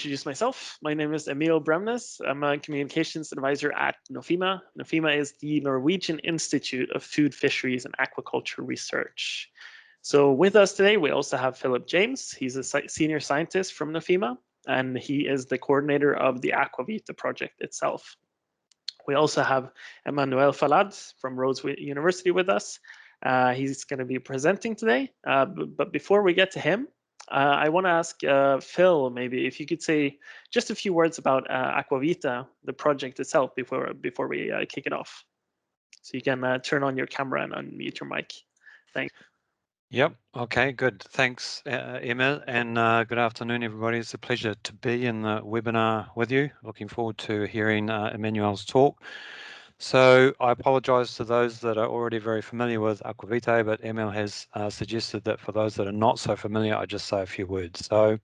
introduce myself. My name is Emil Bremnes. I'm a communications advisor at NOFIMA. NOFIMA is the Norwegian Institute of Food, Fisheries and Aquaculture Research. So with us today, we also have Philip James. He's a senior scientist from NOFIMA, and he is the coordinator of the AquaVitae project itself. We also have Emmanuel Falade from Rhodes University with us. He's going to be presenting today. But before we get to him, I want to ask Phil, maybe if you could say just a few words about AquaVitae, the project itself, before we kick it off. So you can turn on your camera and unmute your mic. Thanks. Yep. Okay, good. Thanks, Emil, and good afternoon, everybody. It's a pleasure to be in the webinar with you. Looking forward to hearing Emmanuel's talk. So I apologise to those that are already very familiar with AquaVitae, but Emil has suggested that for those that are not so familiar, I just say a few words. So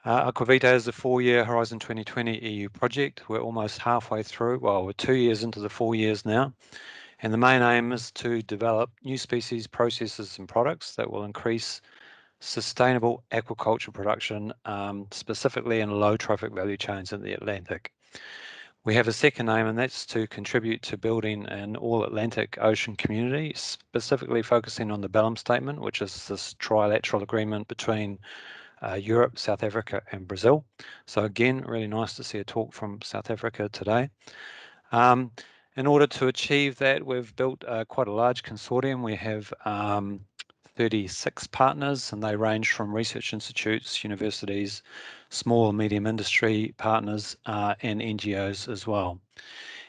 AquaVitae is a 4-year Horizon 2020 EU project. We're almost halfway through. Well, we're 2 years into the 4 years now. And the main aim is to develop new species, processes and products that will increase sustainable aquaculture production, specifically in low trophic value chains in the Atlantic. We have a second aim, and that's to contribute to building an all-Atlantic ocean community, specifically focusing on the Bellum Statement, which is this trilateral agreement between Europe, South Africa and Brazil. So again, really nice to see a talk from South Africa today. In order to achieve that, we've built quite a large consortium. We have 36 partners, and they range from research institutes, universities, small and medium industry partners, and NGOs as well.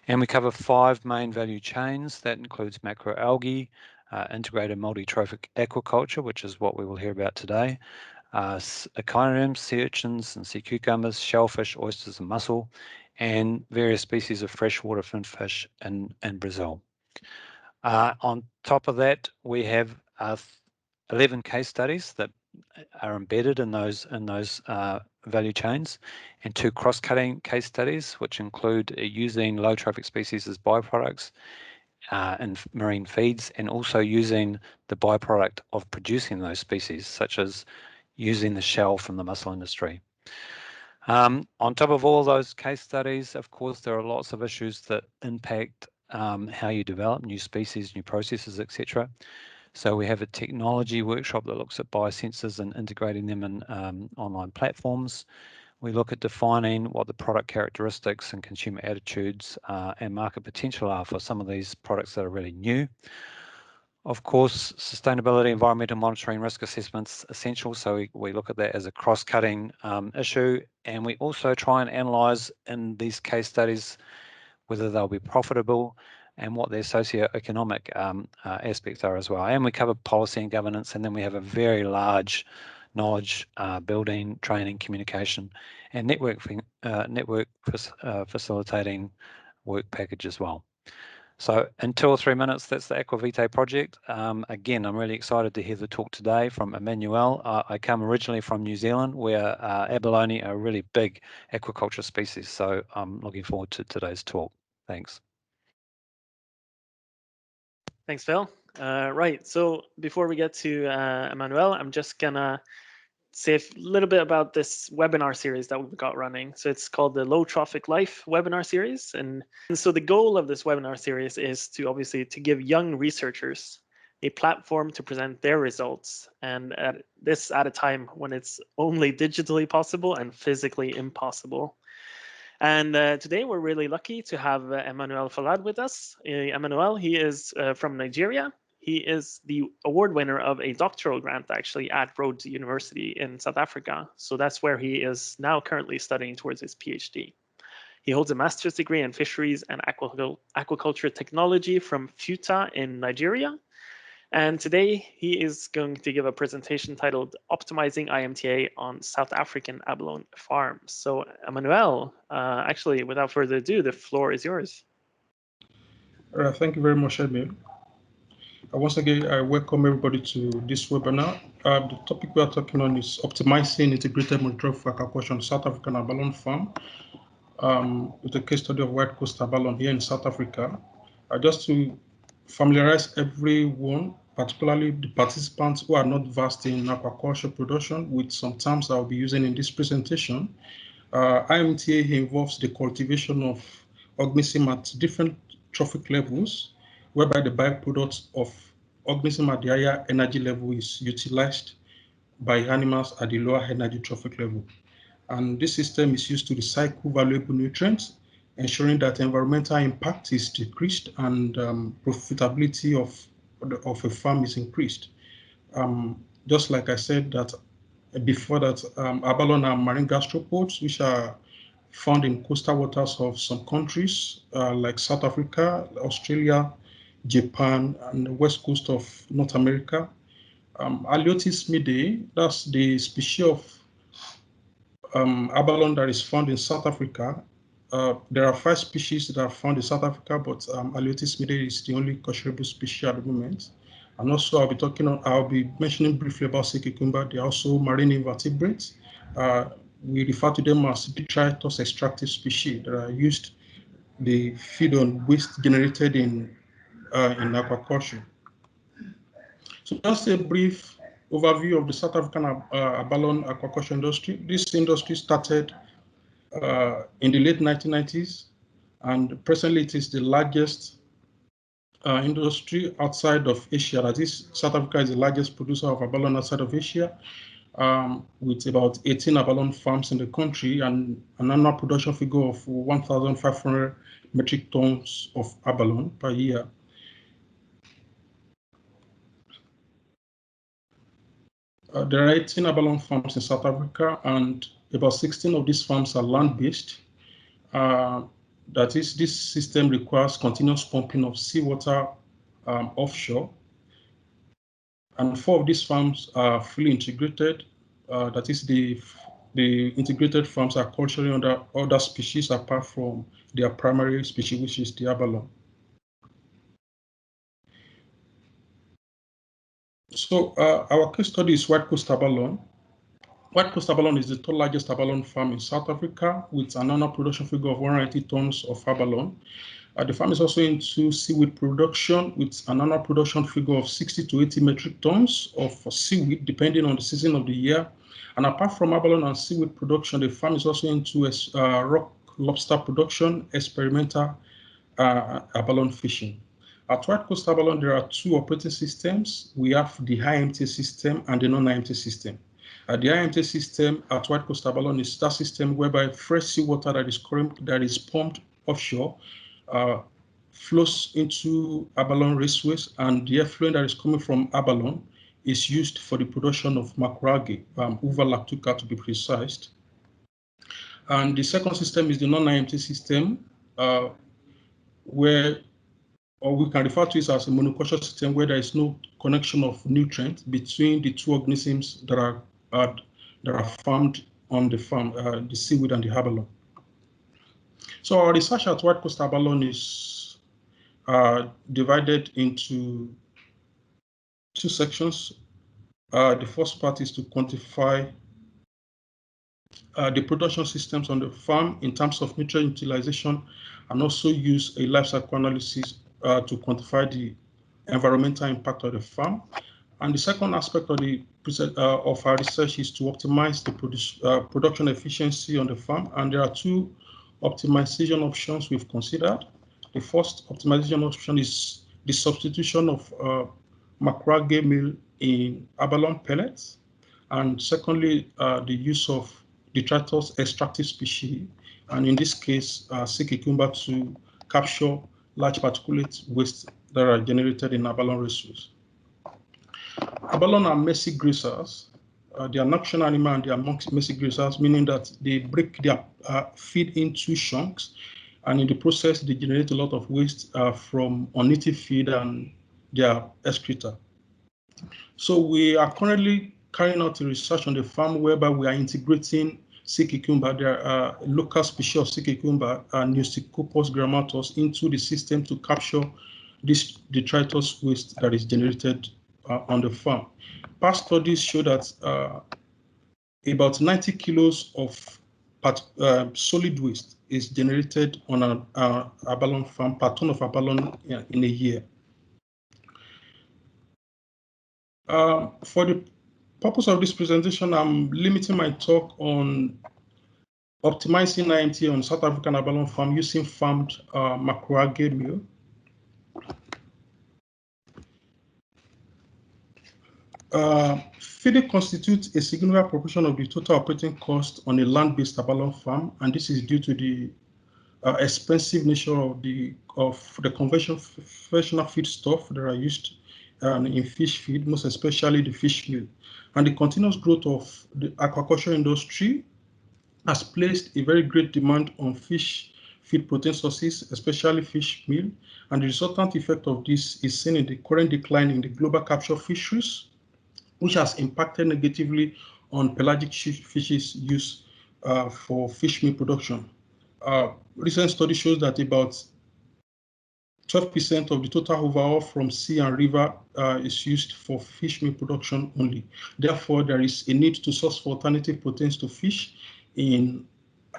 And we cover 5 main value chains. That includes macroalgae, integrated multi-trophic aquaculture, which is what we will hear about today, echinoderms, sea urchins and sea cucumbers, shellfish, oysters and mussel, and various species of freshwater finfish in Brazil. On top of that, we have 11 case studies that are embedded in those value chains, and 2 cross-cutting case studies, which include using low trophic species as byproducts in marine feeds, and also using the byproduct of producing those species, such as using the shell from the mussel industry. On top of all those case studies, of course, there are lots of issues that impact how you develop new species, new processes, etc. So we have a technology workshop that looks at biosensors and integrating them in online platforms. We look at defining what the product characteristics and consumer attitudes and market potential are for some of these products that are really new. Of course, sustainability, environmental monitoring, risk assessments essential. So we look at that as a cross-cutting issue, and we also try and analyse in these case studies whether they'll be profitable and what their socio-economic aspects are as well. And we cover policy and governance, and then we have a very large knowledge building, training, communication, and network facilitating work package as well. So in 2 or 3 minutes, that's the AquaVitae project. Again, I'm really excited to hear the talk today from Emmanuel. I come originally from New Zealand, where abalone are a really big aquaculture species. So I'm looking forward to today's talk. Thanks. Thanks, Phil. Right, so before we get to Emmanuel, I'm just gonna say a little bit about this webinar series that we've got running. So it's called the Low Trophic Life webinar series. And so the goal of this webinar series is to obviously to give young researchers a platform to present their results. And at a time when it's only digitally possible and physically impossible. And today we're really lucky to have Emmanuel Falade with us. Emmanuel, he is from Nigeria. He is the award winner of a doctoral grant actually at Rhodes University in South Africa. So that's where he is now currently studying towards his PhD. He holds a master's degree in Fisheries and Aquaculture Technology from FUTA in Nigeria. And today he is going to give a presentation titled Optimising IMTA on South African Abalone Farms. So Emmanuel, actually, without further ado, the floor is yours. Thank you very much, Emil. Once again, I welcome everybody to this webinar. The topic we are talking on is optimizing integrated multi-trophic aquaculture on South African Abalone Farm, with a case study of Wild Coast Abalone here in South Africa. Just to familiarize everyone, particularly the participants who are not versed in aquaculture production, with some terms I'll be using in this presentation. IMTA involves the cultivation of organisms at different trophic levels, whereby the byproduct of organism at the higher energy level is utilized by animals at the lower energy trophic level. And this system is used to recycle valuable nutrients, ensuring that environmental impact is decreased and profitability of a farm is increased. Just like I said that before that, abalone are marine gastropods, which are found in coastal waters of some countries like South Africa, Australia, Japan, and the west coast of North America. Aliotis midday, that's the species of abalone that is found in South Africa. There are 5 species that are found in South Africa, but Aliotis midday is the only kosherable species at the moment. And also, I'll be mentioning briefly about sea cucumber. They are also marine invertebrates. We refer to them as detritus extractive species that are used. They feed on waste generated in aquaculture. So just a brief overview of the South African abalone aquaculture industry. This industry started in the late 1990s, and presently it is the largest industry outside of Asia. That is, South Africa is the largest producer of abalone outside of Asia, with about 18 abalone farms in the country and an annual production figure of 1,500 metric tons of abalone per year. There are 18 abalone farms in South Africa, and about 16 of these farms are land-based. That is, this system requires continuous pumping of seawater offshore. And 4 of these farms are fully integrated. That is, the integrated farms are culturally under other species apart from their primary species, which is the abalone. So our case study is Wild Coast Abalone. Wild Coast Abalone is the 3rd largest abalone farm in South Africa, with an annual production figure of 180 tons of abalone. The farm is also into seaweed production, with an annual production figure of 60 to 80 metric tons of seaweed, depending on the season of the year. And apart from abalone and seaweed production, the farm is also into rock lobster production, experimental abalone fishing. At Wild Coast Abalone, there are 2 operating systems. We have the IMTA system and the non-IMTA system. The IMTA system at Wild Coast Abalone is that system whereby fresh seawater that is pumped offshore flows into abalone raceways, and the effluent that is coming from abalone is used for the production of macroalgae, uva lactuca to be precise. And the second system is the non-IMTA system, where, or we can refer to it as a monoculture system, where there is no connection of nutrients between the 2 organisms that are farmed on the farm, the seaweed and the abalone. So our research at Wild Coast Abalone is divided into 2 sections. The first part is to quantify the production systems on the farm in terms of nutrient utilization, and also use a life cycle analysis to quantify the environmental impact of the farm. And the second aspect of our research is to optimize the production efficiency on the farm. And there are 2 optimization options we've considered. The first optimization option is the substitution of macroalgae meal in abalone pellets. And secondly, the use of detritus extractive species, and in this case, sea cucumber, to capture large particulate waste that are generated in abalone raceways. Abalone are messy grazers. They are nocturnal animals, and they are messy grazers, meaning that they break their feed into chunks, and in the process, they generate a lot of waste from unnative feed and their excreta. So we are currently carrying out a research on the farm whereby we are integrating sea cucumber, there are local species of sea cucumber, Neostichopus grammatus, into the system to capture this detritus waste that is generated on the farm. Past studies show that about 90 kilos of solid waste is generated on an abalone farm per ton of abalone in a year. For the purpose of this presentation, I'm limiting my talk on optimizing IMTA on South African abalone farm using farmed macroalgae meal. Feeding constitutes a significant proportion of the total operating cost on a land-based abalone farm, and this is due to the expensive nature of the conventional feedstuff that are used in fish feed, most especially the fish meal. And the continuous growth of the aquaculture industry has placed a very great demand on fish feed protein sources, especially fish meal, and the resultant effect of this is seen in the current decline in the global capture fisheries, which has impacted negatively on pelagic fishes used for fish meal production. Recent study shows that about 12% of the total overall from sea and river is used for fish meal production only. Therefore, there is a need to source for alternative proteins to fish in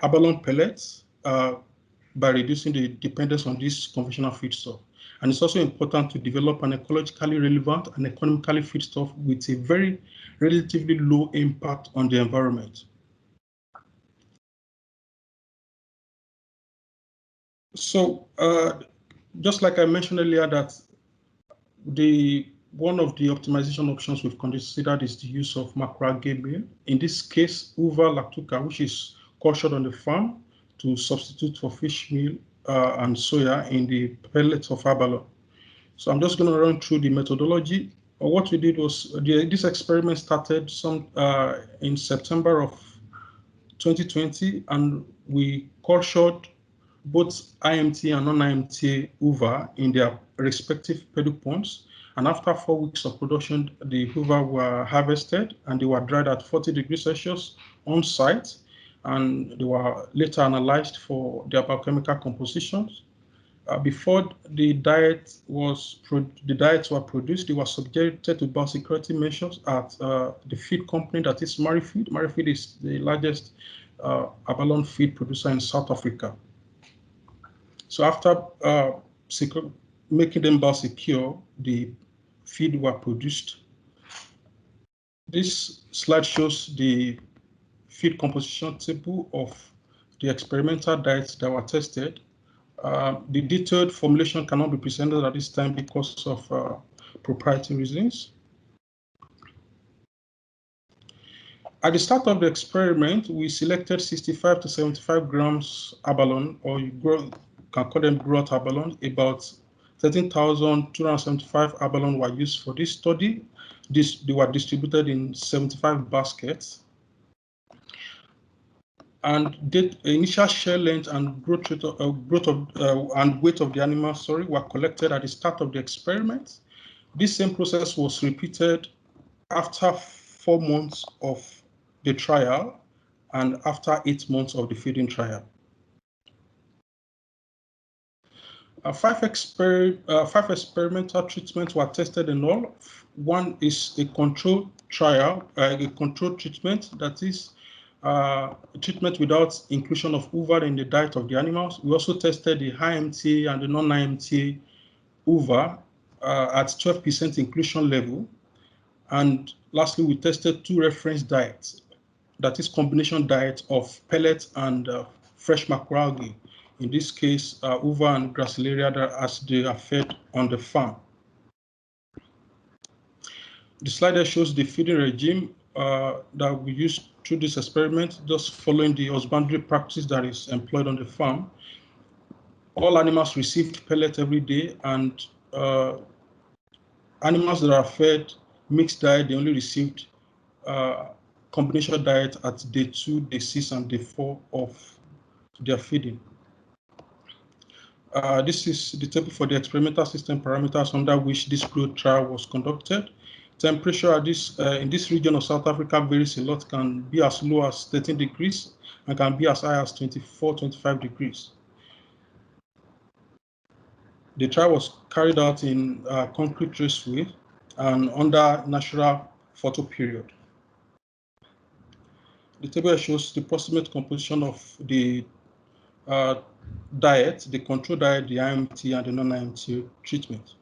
abalone pellets by reducing the dependence on this conventional feedstuff. And it's also important to develop an ecologically relevant and economically feedstuff with a very relatively low impact on the environment. So just like I mentioned earlier, that one of the optimization options we've considered is the use of macroalgae meal. In this case, uva lactuca, which is cultured on the farm to substitute for fish meal and soya in the pellets of abalone. So I'm just going to run through the methodology. What we did was this experiment started in September of 2020, and we cultured both IMTA and non-IMTA uva in their respective pedal ponds. And after 4 weeks of production, the uva were harvested and they were dried at 40 degrees Celsius on site. And they were later analyzed for their biochemical compositions. Before the diets were produced, they were subjected to biosecurity measures at the feed company, that is Marifeed. Marifeed is the largest abalone feed producer in South Africa. So after making them biosecure, the feed were produced. This slide shows the feed composition table of the experimental diets that were tested. The detailed formulation cannot be presented at this time because of proprietary reasons. At the start of the experiment, we selected 65 to 75 grams abalone, or you can call them growth abalone. About 13,275 abalone were used for this study. They were distributed in 75 baskets. And the initial shell length and growth and weight of the animals, were collected at the start of the experiment. This same process was repeated after 4 months of the trial and after 8 months of the feeding trial. 5 experimental treatments were tested in all. One is a controlled trial, a controlled treatment, that is treatment without inclusion of uva in the diet of the animals. We also tested the IMTA and the non-IMTA uva at 12% inclusion level. And lastly, we tested 2 reference diets, that is combination diet of pellets and fresh macroalgae. In this case, uva and gracilaria as they are fed on the farm. The slide shows the feeding regime that we used through this experiment, just following the husbandry practice that is employed on the farm. All animals received pellet every day, and animals that are fed mixed diet, they only received combination diet at day 2, day 6, and day 4 of their feeding. This is the table for the experimental system parameters under which this growth trial was conducted. Temperature at in this region of South Africa varies a lot, can be as low as 13 degrees and can be as high as 24, 25 degrees. The trial was carried out in concrete raceway and under natural photo period. The table shows the approximate composition of the diet, the control diet, the IMT, and the non-IMT treatment.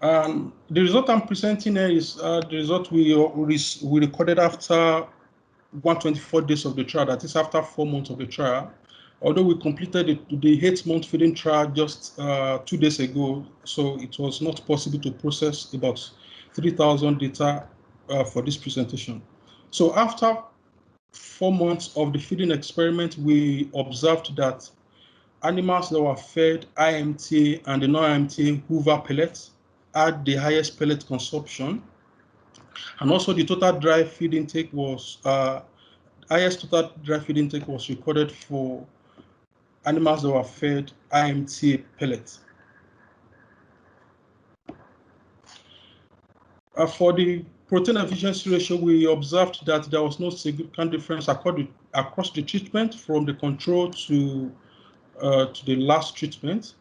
And the result I'm presenting here is the result we recorded after 124 days of the trial, that is after 4 months of the trial. Although we completed the 8-month feeding trial just 2 days ago, so it was not possible to process about 3,000 data for this presentation. So after 4 months of the feeding experiment, we observed that animals that were fed IMTA and the non-IMTA Hoover pellets had the highest pellet consumption, and also the total dry feed intake was highest total dry feed intake was recorded for animals that were fed IMTA pellets. For the protein efficiency ratio, we observed that there was no significant difference across the treatment from the control to the last treatment.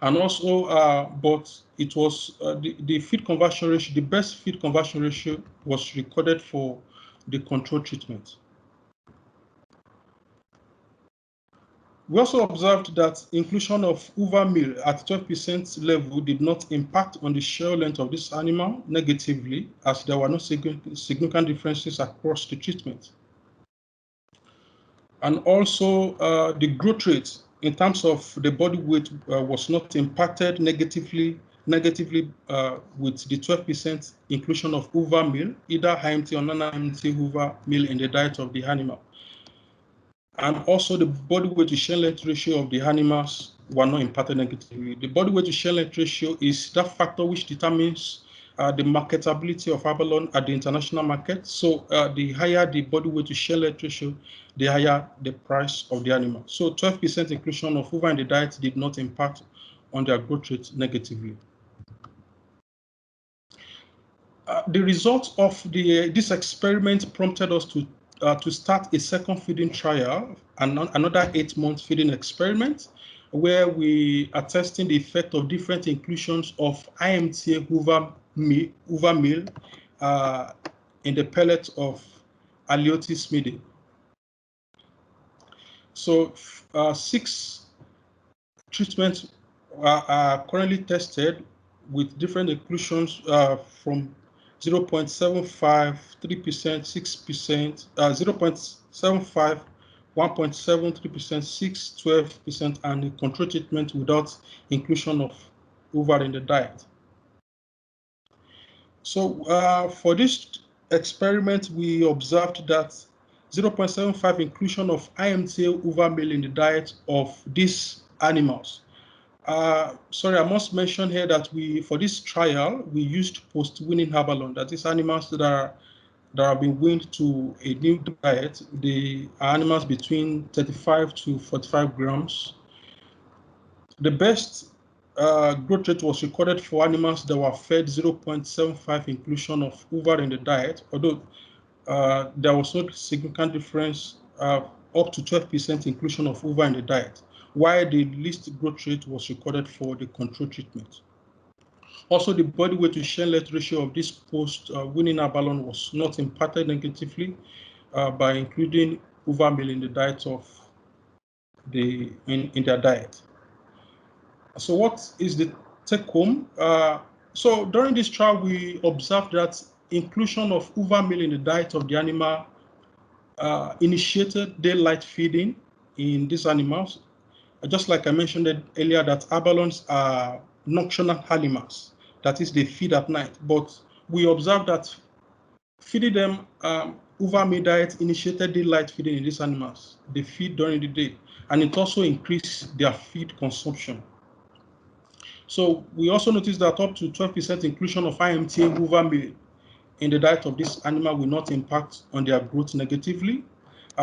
And also, but it was the feed conversion ratio, the best feed conversion ratio was recorded for the control treatment. We also observed that inclusion of Hoover meal at 12% level did not impact on the shell length of this animal negatively, as there were no significant differences across the treatment. And also, the growth rate in terms of the body weight was not impacted negatively with the 12% inclusion of Hoover meal, either IMT or non-IMT Hoover meal in the diet of the animal. And also the body weight to shell length ratio of the animals were not impacted negatively. The body weight to shell length ratio is that factor which determines the marketability of abalone at the international market. So the higher the body weight to shell length ratio, the higher the price of the animal. So 12% inclusion of Hoover in the diet did not impact on their growth rate negatively. The results of this experiment prompted us to start a second feeding trial and another 8-month feeding experiment, where we are testing the effect of different inclusions of IMTA Hoover meal in the pellet of Aliotis midi. So 6 treatments are currently tested with different inclusions from 0.75, 3%, 6%, 0.75, 1.73%, 6, 12%, and a control treatment without inclusion of Hoover in the diet. So for this experiment, we observed that 0.75 inclusion of IMTA Hoover meal in the diet of these animals. Sorry, I must mention here that for this trial, we used post-weaning abalone, that is animals that have been weaned to a new diet. The animals between 35 to 45 grams. The best growth rate was recorded for animals that were fed 0.75 inclusion of Hoover in the diet, although there was no significant difference up to 12% inclusion of Hoover in the diet, while the least growth rate was recorded for the control treatment. Also, the body weight to shell length ratio of this post-weaning abalone was not impacted negatively by including Hoover meal in the diet of in their diet. So, what is the take home? So, during this trial, we observed that inclusion of Hoover meal in the diet of the animal initiated daylight feeding in these animals. Just like I mentioned earlier, that abalones are nocturnal animals, that is, they feed at night. But we observed that feeding them Hoover meal diet initiated daylight feeding in these animals. They feed during the day, and it also increased their feed consumption. So we also noticed that up to 12% inclusion of IMTA Hoover meal in the diet of this animal will not impact on their growth negatively.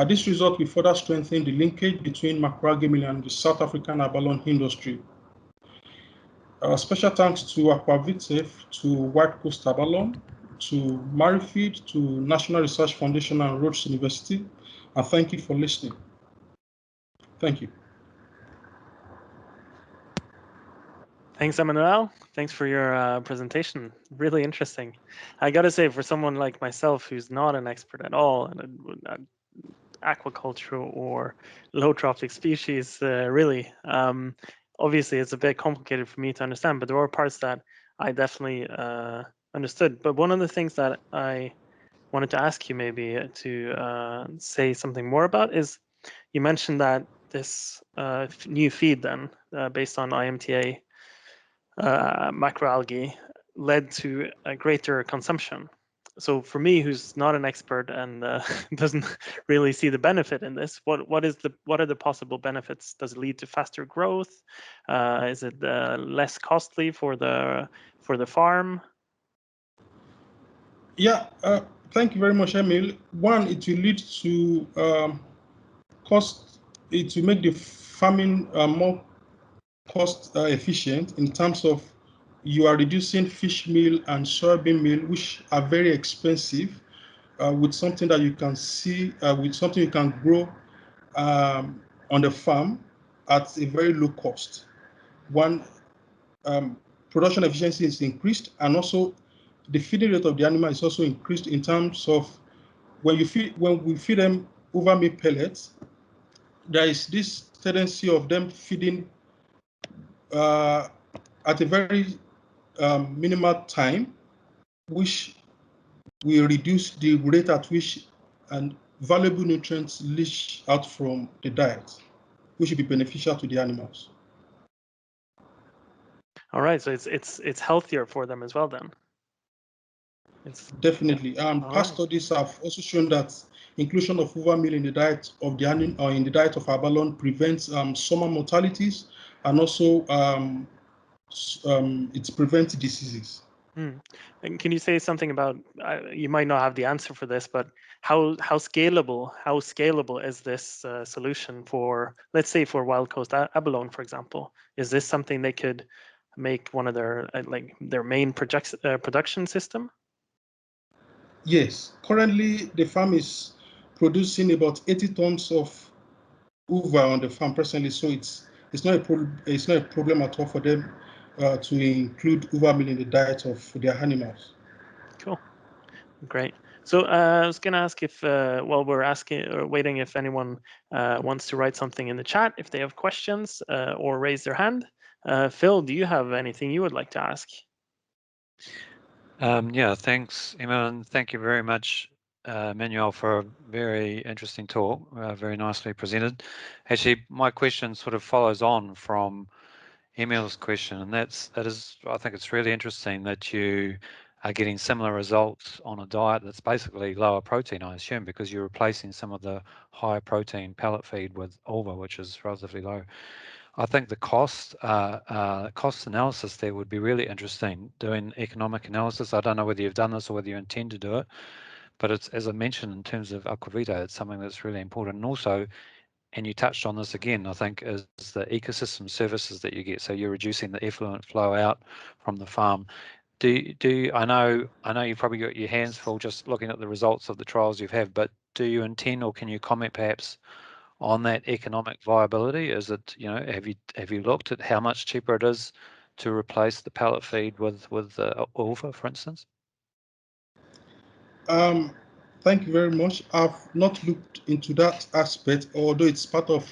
This result will further strengthen the linkage between macroalgae meal and the South African abalone industry. Special thanks to AquaVitae, to Wild Coast Abalone, to Marifeed, to National Research Foundation and Rhodes University, and thank you for listening. Thank you. Thanks, Emmanuel. Thanks for your presentation. Really interesting. I got to say, for someone like myself who's not an expert at all in aquaculture or low trophic species, really, obviously it's a bit complicated for me to understand, but there are parts that I definitely understood. But one of the things that I wanted to ask you maybe to say something more about is you mentioned that this new feed then based on IMTA macroalgae led to a greater consumption. So for me, who's not an expert and doesn't really see the benefit in this, what are the possible benefits? Does it lead to faster growth? Is it less costly for the farm? Yeah, thank you very much, Emil. One, it will lead to cost. It will make the farming more cost efficient in terms of you are reducing fish meal and soybean meal, which are very expensive, with something that you can see, with something you can grow on the farm at a very low cost. One, production efficiency is increased, and also the feeding rate of the animal is also increased in terms of when we feed them over meat pellets, there is this tendency of them feeding at a very minimal time, which will reduce the rate at which and valuable nutrients leach out from the diet, which will be beneficial to the animals. All right, so it's healthier for them as well then. It's definitely. Past studies have also shown that inclusion of overmeal in the diet of the animal or in the diet of abalone prevents summer mortalities, and also it prevents diseases. And can you say something about? You might not have the answer for this, but how scalable is this solution for, let's say, for Wild Coast Abalone, for example? Is this something they could make one of their their main production system? Yes, currently the farm is producing about 80 tons of uva on the farm presently, so it's not a problem at all for them to include uva meal in the diet of their animals. Cool, great. So I was going to ask if, while we're waiting, if anyone wants to write something in the chat, if they have questions or raise their hand. Phil, do you have anything you would like to ask? Yeah, thanks, Emma, and thank you very much, Emmanuel, for a very interesting talk, very nicely presented. Actually, my question sort of follows on from Emil's question, and I think it's really interesting that you are getting similar results on a diet that's basically lower protein, I assume, because you're replacing some of the higher protein pellet feed with ova, which is relatively low. I think the cost analysis there would be really interesting, doing economic analysis. I don't know whether you've done this or whether you intend to do it, but it's, as I mentioned, in terms of AquaVitae, it's something that's really important. And also, and you touched on this again, I think, is the ecosystem services that you get. So you're reducing the effluent flow out from the farm. I know you've probably got your hands full just looking at the results of the trials you've had, but do you intend, or can you comment perhaps on that economic viability? Is it, have you looked at how much cheaper it is to replace the pellet feed with ova, for instance? Thank you very much. I've not looked into that aspect, although it's part of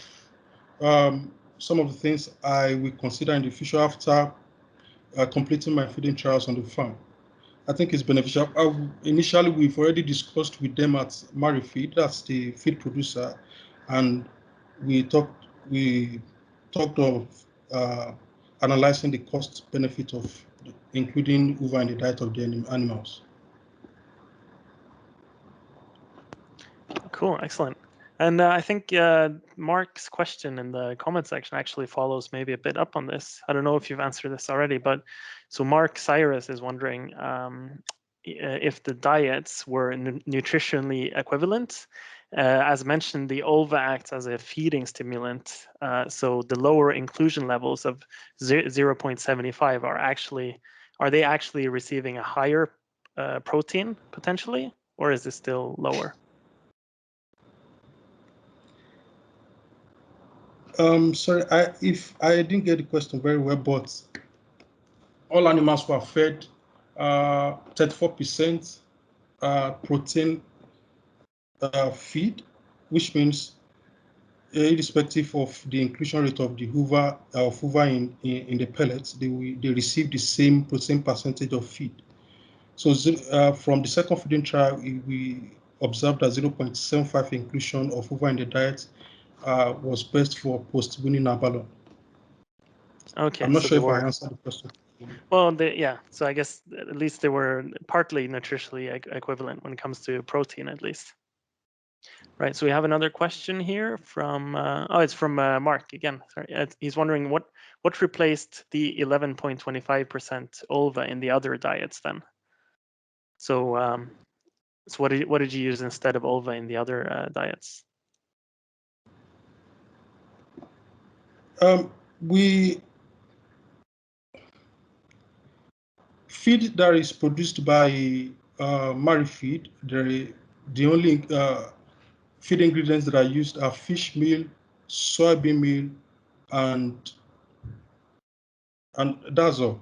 some of the things I will consider in the future after completing my feeding trials on the farm. I think it's beneficial. Initially, we've already discussed with them at Marifeed, that's the feed producer, and we talked of analyzing the cost benefit of including uva in the diet of the animals. Cool, excellent. And I think Mark's question in the comment section actually follows maybe a bit up on this. I don't know if you've answered this already, but so Mark Cyrus is wondering if the diets were nutritionally equivalent. As mentioned, the ova acts as a feeding stimulant, so the lower inclusion levels of 0.75 are they actually receiving a higher protein potentially, or is this still lower? Sorry, if I didn't get the question very well, but all animals were fed 34% protein feed, which means irrespective of the inclusion rate of the hoover in the pellets, they receive the same percentage of feed. So from the second feeding trial, we observed that 0.75 inclusion of hoover in the diet was best for post-weaning abalone. Okay, I'm not so sure they if I were. answered the question. Well, yeah. So I guess at least they were partly nutritionally equivalent when it comes to protein, at least. Right. So we have another question here from. It's from Mark again. Sorry, he's wondering what replaced the 11.25% ulva in the other diets then. So so what did you use instead of ulva in the other diets? We feed that is produced by Marifeed, the only feed ingredients that are used are fish meal, soybean meal, and that's all.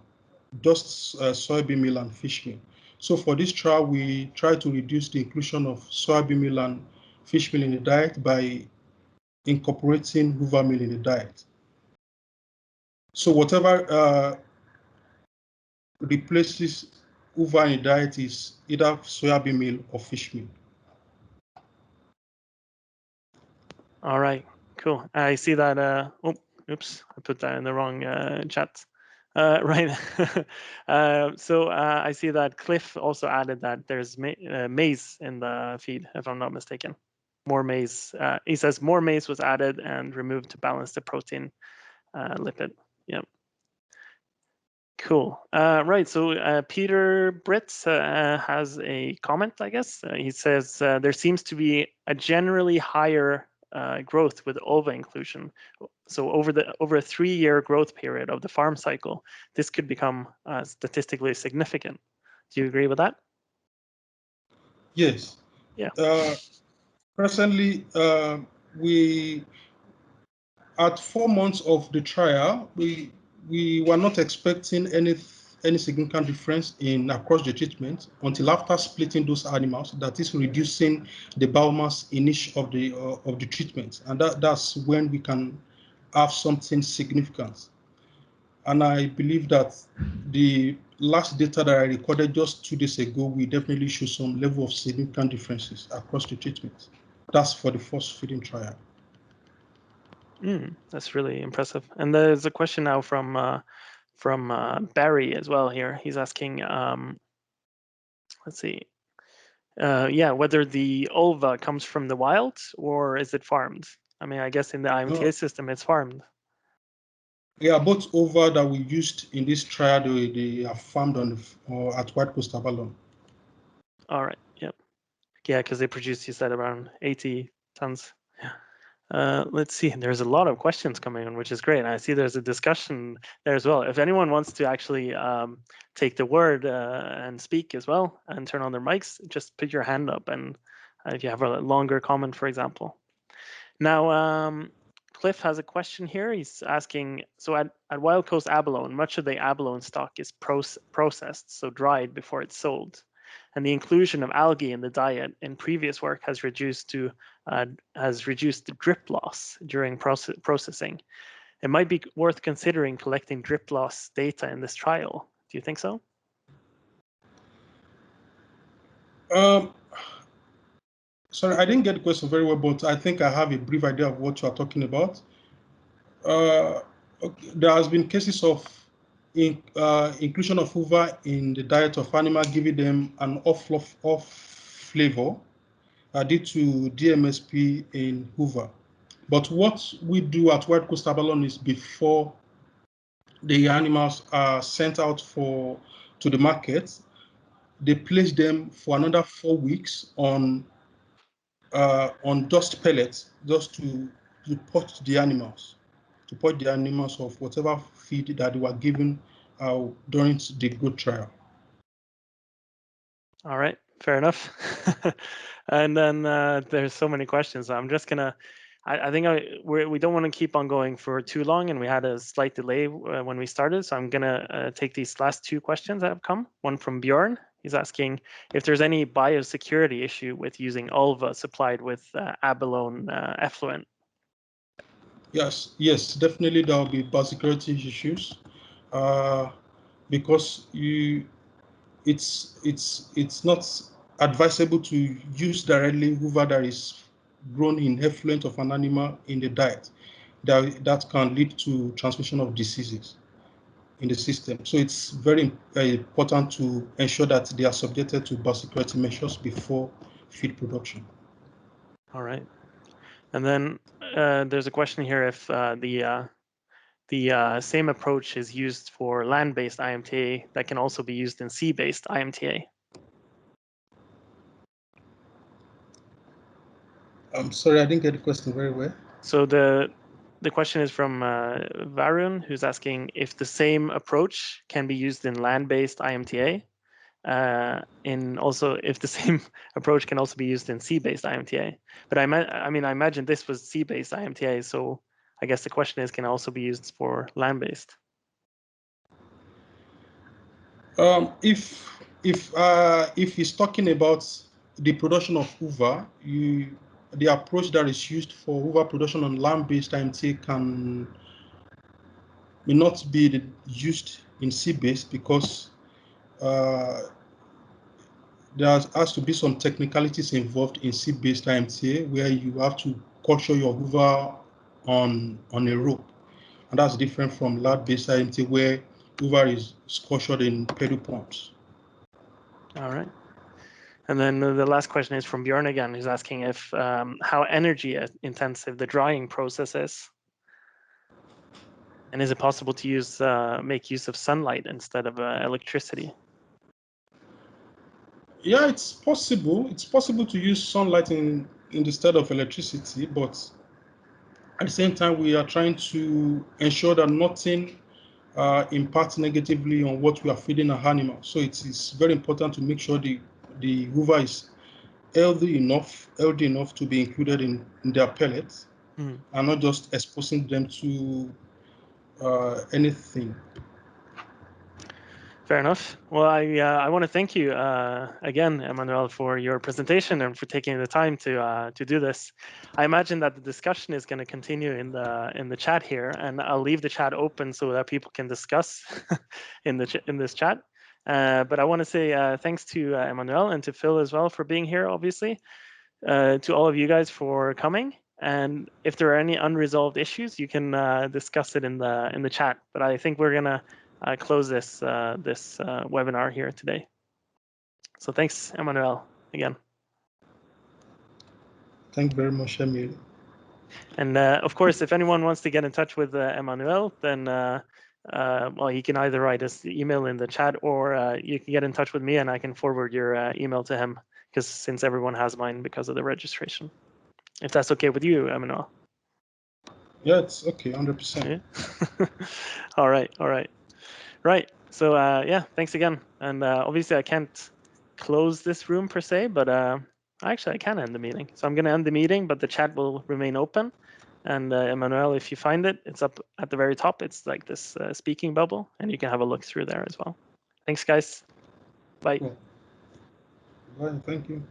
Just soybean meal and fish meal. So for this trial, we try to reduce the inclusion of soybean meal and fish meal in the diet by incorporating hoover meal in the diet. So whatever replaces hoover in the diet is either soybean meal or fish meal. All right, cool. I see that. Oops, I put that in the wrong chat. Right. So I see that Cliff also added that there's maize in the feed, if I'm not mistaken. More maize. He says more maize was added and removed to balance the protein lipid. Yep. Cool. Right. So Peter Britz has a comment, I guess. He says there seems to be a generally higher growth with ulva inclusion. So over a 3-year growth period of the farm cycle, this could become statistically significant. Do you agree with that? Yes. Yeah. Presently, we at 4 months of the trial, we were not expecting any significant difference across the treatment until after splitting those animals. That is reducing the biomass in each of the treatments, and that's when we can have something significant. And I believe that the last data that I recorded just 2 days ago will definitely show some level of significant differences across the treatment. That's for the first feeding trial. That's really impressive. And there's a question now from Barry as well here. He's asking, let's see, whether the ulva comes from the wild or is it farmed? I mean, I guess in the IMTA system, it's farmed. Yeah, both ulva that we used in this trial, they are farmed at Wild Coast Abalone. All right. Yep. Yeah, because they produced, you said, around 80 tons. Yeah. Let's see. There's a lot of questions coming in, which is great. I see there's a discussion there as well. If anyone wants to actually take the word and speak as well and turn on their mics, just put your hand up. And if you have a longer comment, for example. Now, Cliff has a question here. He's asking, so at Wild Coast Abalone, much of the abalone stock is processed, so dried before it's sold. And the inclusion of algae in the diet in previous work has reduced the drip loss during processing. It might be worth considering collecting drip loss data in this trial. Do you think so? Sorry, I didn't get the question very well, but I think I have a brief idea of what you are talking about. There has been cases of inclusion of hoover in the diet of animal, giving them an off flavor due to DMSP in hoover. But what we do at Wild Coast Abalone is before the animals are sent out to the market, they place them for another 4 weeks on dust pellets just to purge the animals of whatever feed that they were given during the growth trial. All right, fair enough. And then there's so many questions. I'm just gonna. I think we don't want to keep on going for too long, and we had a slight delay when we started. So I'm gonna take these last 2 questions that have come. One from Bjorn. He's asking if there's any biosecurity issue with using ulva supplied with abalone effluent. Yes, definitely there will be biosecurity issues because it's not advisable to use directly hoover that is grown in effluent of an animal in the diet. That can lead to transmission of diseases in the system. So it's very important to ensure that they are subjected to biosecurity measures before feed production. All right. And then there's a question here if the same approach is used for land-based IMTA that can also be used in sea-based IMTA. I'm sorry, I didn't get the question very well. So the question is from Varun, who's asking if the same approach can be used in land-based IMTA, in also if the same approach can also be used in sea-based IMTA. But I mean, I imagine this was sea-based IMTA, so I guess the question is, can it also be used for land-based? If he's talking about the production of hoover, the approach that is used for hoover production on land-based IMTA may not be used in sea-based because there has to be some technicalities involved in sea-based IMTA where you have to culture your hoover on a rope, and that's different from land-based IMTA where hoover is cultured in pedal pumps. All right. And then the last question is from Björn again, who's asking if how energy intensive the drying process is. And is it possible to make use of sunlight instead of electricity? Yeah, it's possible. It's possible to use sunlight instead of electricity, but at the same time, we are trying to ensure that nothing impacts negatively on what we are feeding our animals. So it is very important to make sure the hoover is healthy enough to be included in their pellets, and not just exposing them to anything. Fair enough. Well, I want to thank you again, Emmanuel, for your presentation and for taking the time to do this. I imagine that the discussion is going to continue in the chat here, and I'll leave the chat open so that people can discuss in this chat. But I want to say thanks to Emmanuel and to Phil as well for being here, obviously, to all of you guys for coming. And if there are any unresolved issues, you can discuss it in the chat. But I think we're gonna close this webinar here today. So thanks, Emmanuel, again. Thank you very much, Emil. And of course, if anyone wants to get in touch with Emmanuel, then well, you can either write us the email in the chat, or you can get in touch with me, and I can forward your email to him, because since everyone has mine because of the registration. If that's okay with you, Emmanuel. Yeah, it's okay, 100%. Yeah. All right. Right. So yeah, thanks again. And obviously I can't close this room per se, but actually I can end the meeting. So I'm going to end the meeting, but the chat will remain open. And Emmanuel, if you find it, it's up at the very top. It's like this speaking bubble, and you can have a look through there as well. Thanks, guys. Bye. Cool. Bye. Thank you.